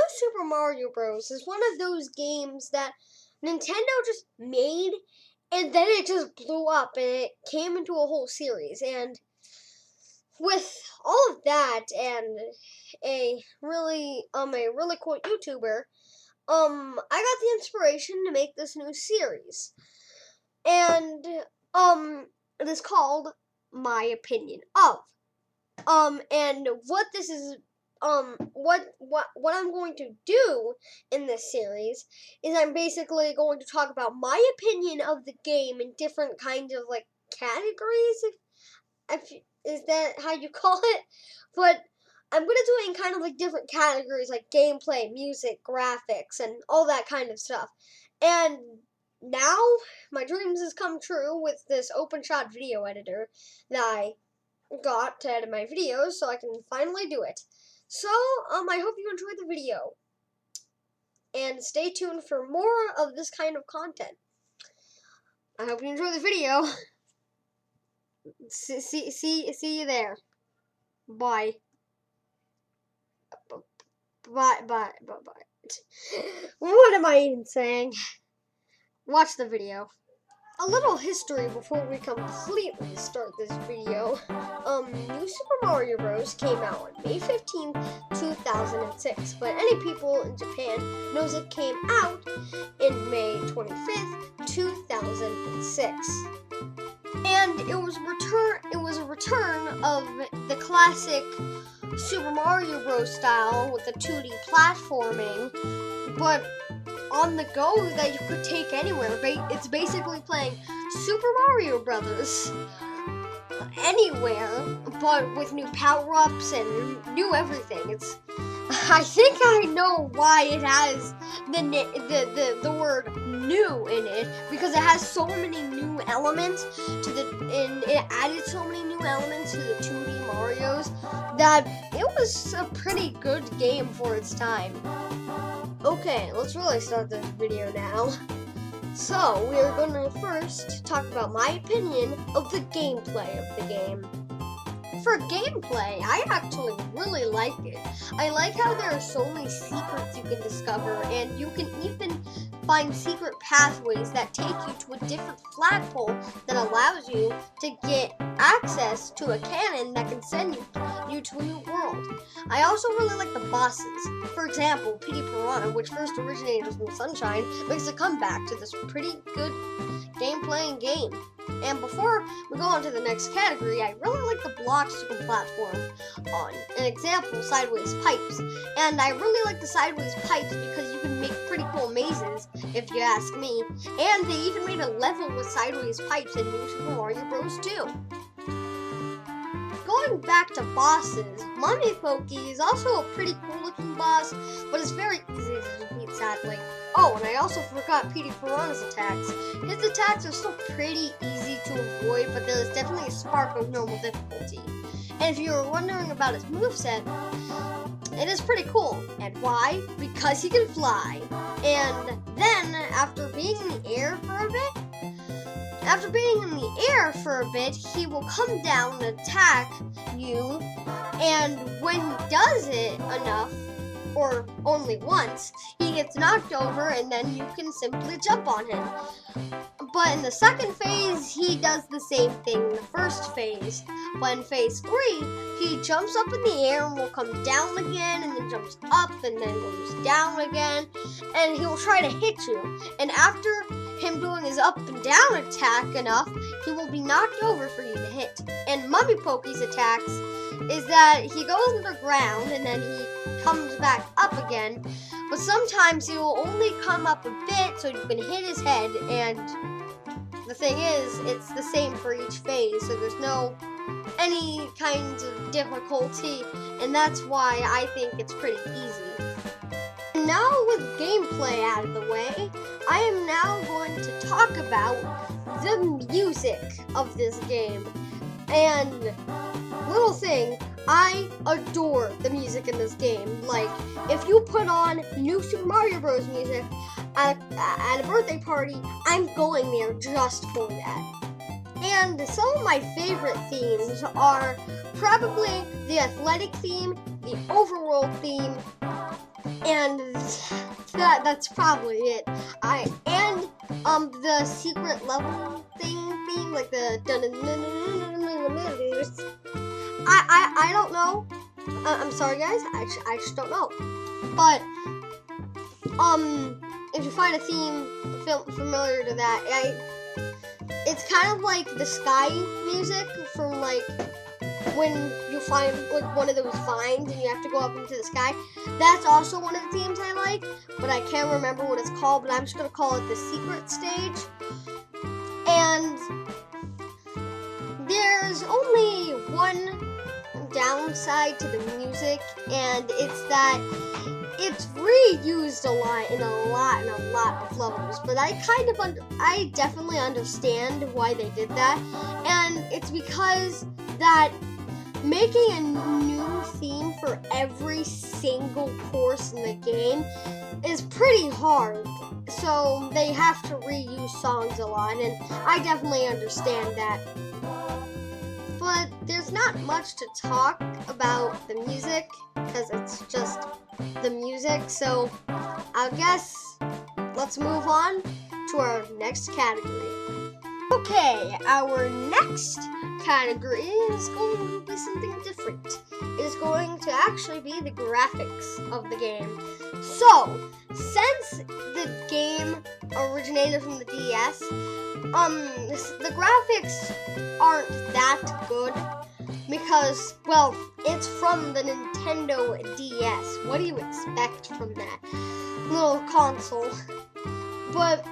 Super Mario Bros. Is one of those games that Nintendo just made and then it just blew up and it came into a whole series. And with all of that and a really cool YouTuber, I got the inspiration to make this new series. And it is called My Opinion of. And what this is what I'm going to do in this series is I'm basically going to talk about my opinion of the game in different kinds of like categories. If is that how you call it? But I'm gonna do it in kind of like different categories like gameplay, music, graphics, and all that kind of stuff. And now my dreams has come true with this OpenShot video editor that I got to edit my videos, so I can finally do it. So, I hope you enjoyed the video, and stay tuned for more of this kind of content. I hope you enjoy the video. See you there. Bye. Bye. What am I even saying? Watch the video. A little history before we completely start this video. New Super Mario Bros. Came out on May 15th, 2006, but any people in Japan knows it came out in May 25th, 2006. And it was a return of the classic Super Mario Bros. Style with the 2D platforming, but on the go that you could take anywhere. It's basically playing Super Mario Brothers anywhere, but with new power-ups and new everything. I think I know why it has the word new in it, because it has so many new elements and it added so many new elements to the 2D Marios that it was a pretty good game for its time. Okay, let's really start this video now. So, we are going to first talk about my opinion of the gameplay of the game. For gameplay, I actually really like it. I like how there are so many secrets you can discover, and you can even find secret pathways that take you to a different flagpole that allows you to get access to a cannon that can send you to a new world. I also really like the bosses. For example, Petey Piranha, which first originated from Sunshine, makes a comeback to this pretty good gameplay and game. And before we go on to the next category, I really like the blocks you can platform on. An example, sideways pipes. And I really like the sideways pipes because you can make pretty cool mazes, if you ask me. And they even made a level with sideways pipes in New Super Mario Bros. 2. Going back to bosses, Mummy Pokey is also a pretty cool looking boss, but it's very easy to defeat, sadly. Oh, and I also forgot Petey Piranha's attacks. His attacks are still pretty easy to avoid, but there is definitely a spark of normal difficulty. And if you were wondering about his moveset, it is pretty cool. And why? Because he can fly. And then, after being in the air for a bit, he will come down and attack you, and when he does it enough, or only once, he gets knocked over and then you can simply jump on him. But in the second phase, he does the same thing in the first phase. But in phase 3, he jumps up in the air and will come down again, and then jumps up and then goes down again, and he will try to hit you. And after him doing his up and down attack enough, he will be knocked over for you to hit. And Mummy Pokey's attacks is that he goes underground and then he comes back up again, but sometimes he will only come up a bit so you can hit his head, and the thing is, it's the same for each phase, so there's no any kind of difficulty, and that's why I think it's pretty easy. And now with gameplay out of the way, I am now going to talk about the music of this game. And little thing, I adore the music in this game. Like, if you put on New Super Mario Bros. Music at a birthday party, I'm going there just for that. And some of my favorite themes are probably the athletic theme, the overworld theme, And that's probably it. The secret level theme, like the I don't know. I'm sorry guys, I just don't know. But if you find a theme familiar to that, it's kind of like the sky music from like when you find like one of those vines and you have to go up into the sky. That's also one of the themes I like, but I can't remember what it's called, but I'm just gonna call it the secret stage. And there's only one downside to the music, and it's that it's reused a lot in a lot of levels, but I definitely understand why they did that, and it's because that making a new theme for every single course in the game is pretty hard, so they have to reuse songs a lot, and I definitely understand that. But there's not much to talk about the music, because it's just the music, so I guess let's move on to our next category. Okay, our next category is going to be something different. It is going to actually be the graphics of the game. So, since the game originated from the DS, the graphics aren't that good because, well, it's from the Nintendo DS. What do you expect from that little console? But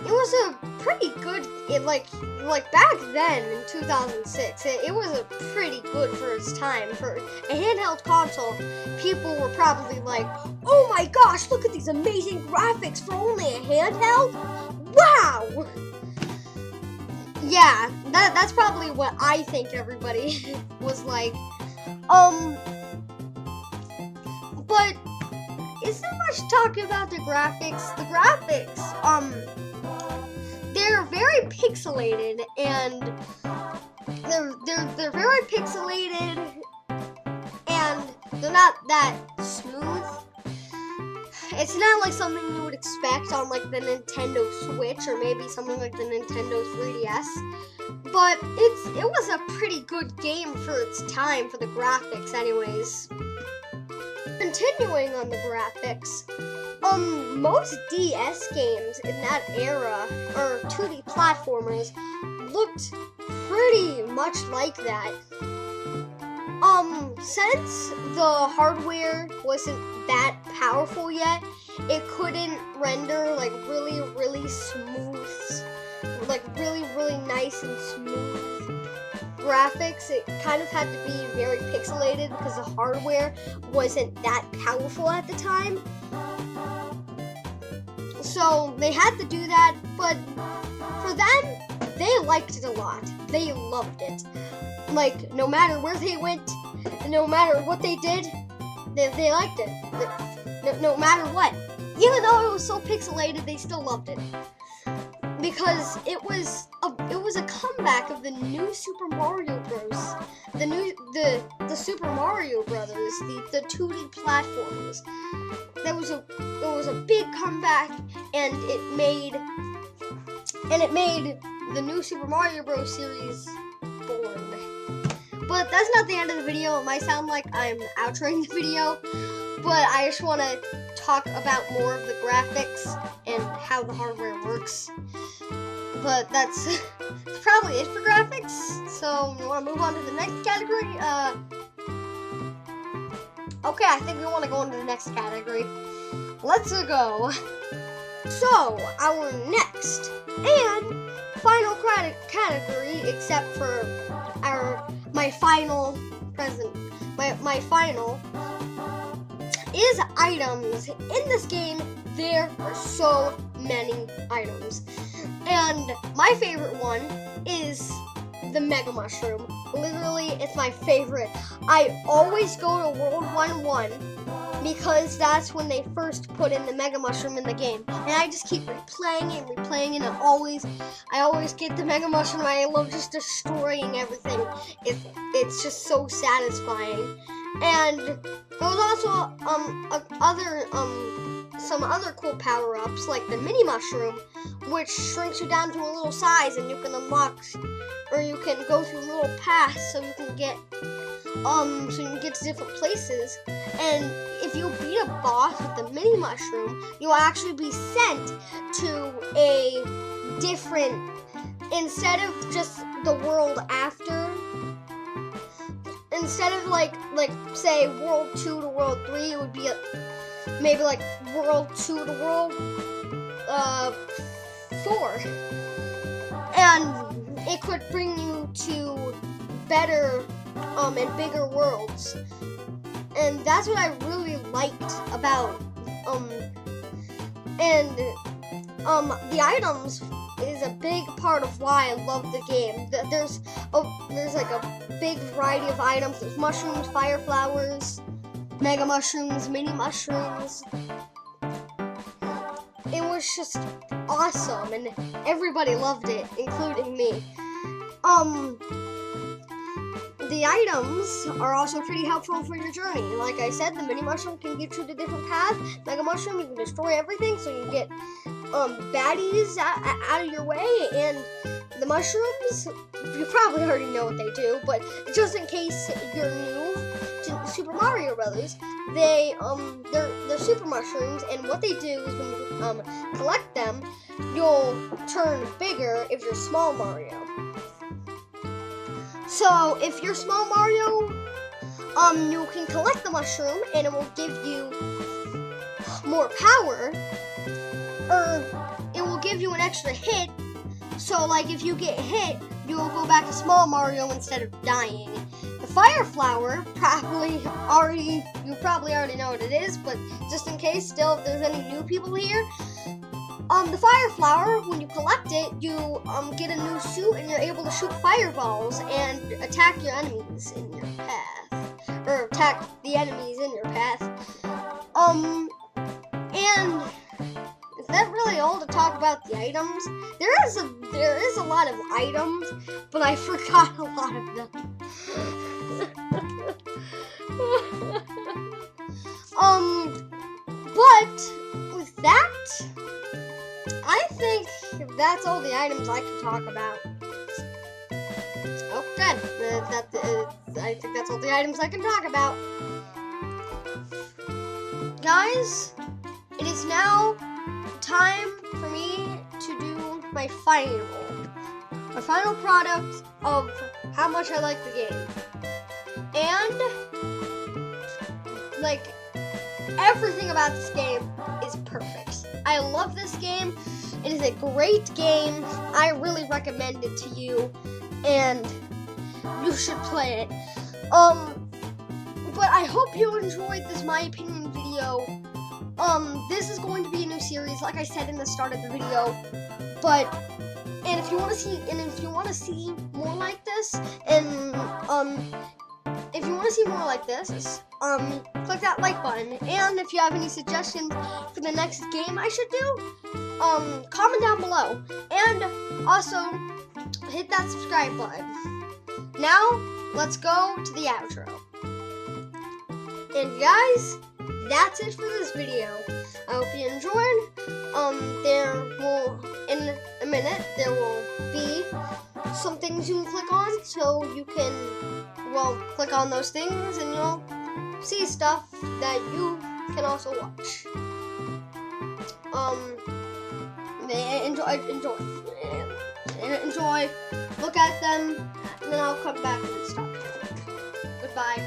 it was a pretty good, like back then in 2006, it was a pretty good for its time. For a handheld console, people were probably like, oh my gosh, look at these amazing graphics for only a handheld? Wow! Yeah, that's probably what I think everybody was like. But isn't much talking about the graphics. The graphics, they're very pixelated, and they're very pixelated, and they're not that smooth. It's not like something you would expect on like the Nintendo Switch or maybe something like the Nintendo 3DS. But it was a pretty good game for its time for the graphics anyways. Continuing on the graphics, most DS games in that era, or 2D platformers, looked pretty much like that. Since the hardware wasn't that powerful yet, it couldn't render like really smooth, like really nice and smooth graphics. It kind of had to be very pixelated because the hardware wasn't that powerful at the time. So they had to do that, but for them, they liked it a lot. They loved it. Like, no matter where they went, no matter what they did, they liked it. No matter what. Even though it was so pixelated, they still loved it. Because it was a comeback of the new Super Mario Bros. The Super Mario Brothers, the 2D platformers. It was a big comeback, and it made the new Super Mario Bros. Series born. But that's not the end of the video. It might sound like I'm outroing the video, but I just want to talk about more of the graphics and how the hardware works. But that's probably it for graphics. So we want to move on to the next category. Okay, I think we want to go into the next category. Let's go. So our next and final category, except for my final, is items. In this game, there are so many items. And my favorite one is the Mega Mushroom. Literally, it's my favorite. I always go to World 1-1 because that's when they first put in the Mega Mushroom in the game. And I just keep replaying it, and I always get the Mega Mushroom. I love just destroying everything. It's just so satisfying. And there was also some other cool power-ups like the mini mushroom, which shrinks you down to a little size, and you can unlock, or you can go through little paths so you can get to different places. And if you beat a boss with the mini mushroom, you'll actually be sent to a different, instead of just the world after. Instead of like say World 2 to World 3, it would be maybe like World 2 to World 4. And it could bring you to better and bigger worlds. And that's what I really liked about the items is a big part of why I love the game. There's like a big variety of items. There's mushrooms, fire flowers, mega mushrooms, mini mushrooms. It was just awesome, and everybody loved it, including me. The items are also pretty helpful for your journey. Like I said, the mini mushroom can get you to different paths. Mega mushroom, you can destroy everything, so you get baddies out of your way. And the mushrooms, you probably already know what they do, but just in case you're new to Super Mario Brothers, they're super mushrooms, and what they do is when you collect them, you'll turn bigger if you're small Mario. So if you're small Mario, you can collect the mushroom, and it will give you more power, or it will give you an extra hit. So like if you get hit, you will go back to small Mario instead of dying. The fire flower, you probably already know what it is, but just in case, still, if there's any new people here, the fire flower, when you collect it, you get a new suit, and you're able to shoot fireballs and attack your enemies in your path, or attack the enemies in your path. And is that really all to talk about the items? There is a lot of items, but I forgot a lot of them. But with that, I think that's all the items I can talk about. Okay, I think that's all the items I can talk about. Guys, it is now time for me to do my final product of how much I like the game. And like everything about this game is perfect. I love this game. It is a great game. I really recommend it to you, and you should play it. But I hope you enjoyed this My Opinion video. This is going to be a new series, like I said in the start of the video. And if you want to see more like this, click that like button. And if you have any suggestions for the next game I should do, comment down below. And also, hit that subscribe button. Now, let's go to the outro. And guys, that's it for this video. I hope you enjoyed. In a minute, there will be some things you can click on, so you can, click on those things, and you'll see stuff that you can also watch. Enjoy, look at them, and then I'll come back and stop. Goodbye.